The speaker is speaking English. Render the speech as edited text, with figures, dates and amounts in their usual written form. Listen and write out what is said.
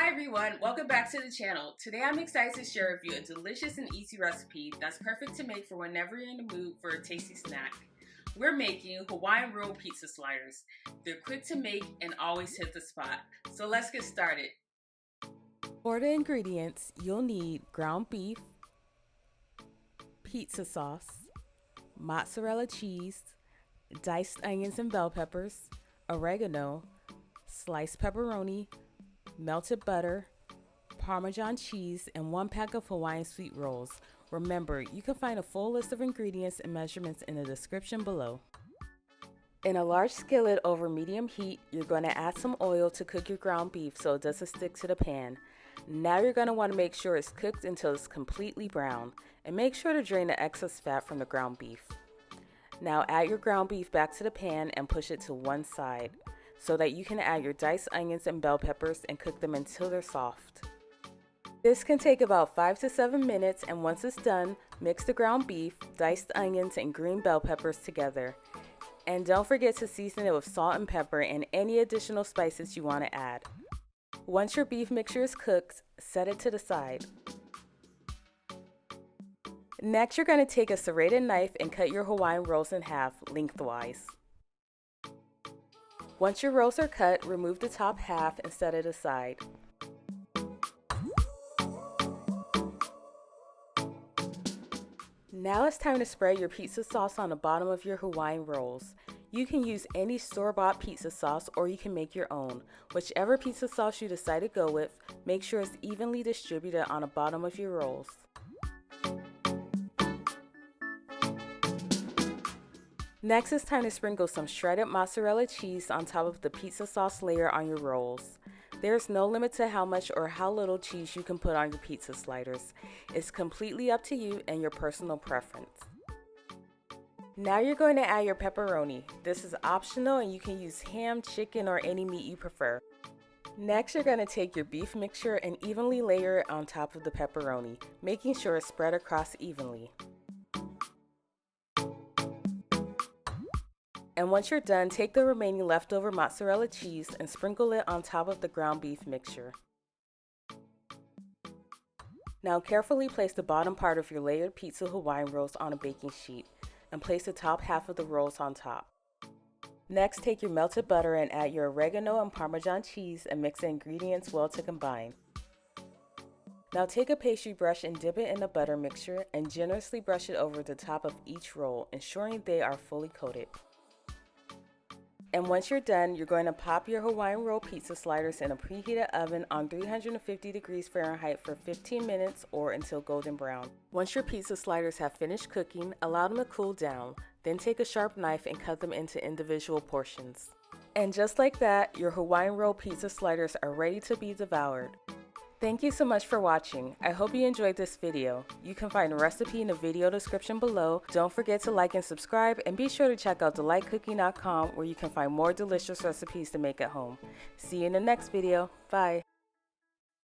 Hi everyone, welcome back to the channel. Today I'm excited to share with you a delicious and easy recipe that's perfect to make for whenever you're in the mood for a tasty snack. We're making Hawaiian Roll Pizza Sliders. They're quick to make and always hit the spot. So let's get started. For the ingredients, you'll need ground beef, pizza sauce, mozzarella cheese, diced onions and bell peppers, oregano, sliced pepperoni, melted butter, Parmesan cheese, and 1 pack of Hawaiian sweet rolls. Remember, you can find a full list of ingredients and measurements in the description below. In a large skillet over medium heat, you're going to add some oil to cook your ground beef so it doesn't stick to the pan. Now you're going to want to make sure it's cooked until it's completely brown, and make sure to drain the excess fat from the ground beef. Now add your ground beef back to the pan and push it to one side, so that you can add your diced onions and bell peppers and cook them until they're soft. This can take about 5 to 7 minutes, and once it's done, mix the ground beef, diced onions, and green bell peppers together. And don't forget to season it with salt and pepper and any additional spices you want to add. Once your beef mixture is cooked, set it to the side. Next, you're going to take a serrated knife and cut your Hawaiian rolls in half lengthwise. Once your rolls are cut, remove the top half and set it aside. Now it's time to spread your pizza sauce on the bottom of your Hawaiian rolls. You can use any store-bought pizza sauce, or you can make your own. Whichever pizza sauce you decide to go with, make sure it's evenly distributed on the bottom of your rolls. Next, it's time to sprinkle some shredded mozzarella cheese on top of the pizza sauce layer on your rolls. There's no limit to how much or how little cheese you can put on your pizza sliders. It's completely up to you and your personal preference. Now you're going to add your pepperoni. This is optional and you can use ham, chicken, or any meat you prefer. Next, you're going to take your beef mixture and evenly layer it on top of the pepperoni, making sure it's spread across evenly. And once you're done, take the remaining leftover mozzarella cheese and sprinkle it on top of the ground beef mixture. Now carefully place the bottom part of your layered pizza Hawaiian rolls on a baking sheet and place the top half of the rolls on top. Next, take your melted butter and add your oregano and Parmesan cheese and mix the ingredients well to combine. Now take a pastry brush and dip it in the butter mixture and generously brush it over the top of each roll, ensuring they are fully coated. And once you're done, you're going to pop your Hawaiian Roll Pizza Sliders in a preheated oven on 350 degrees Fahrenheit for 15 minutes or until golden brown. Once your pizza sliders have finished cooking, allow them to cool down. Then take a sharp knife and cut them into individual portions. And just like that, your Hawaiian Roll Pizza Sliders are ready to be devoured. Thank you so much for watching. I hope you enjoyed this video. You can find a recipe in the video description below. Don't forget to like and subscribe, and be sure to check out delightcooking.com where you can find more delicious recipes to make at home. See you in the next video. Bye.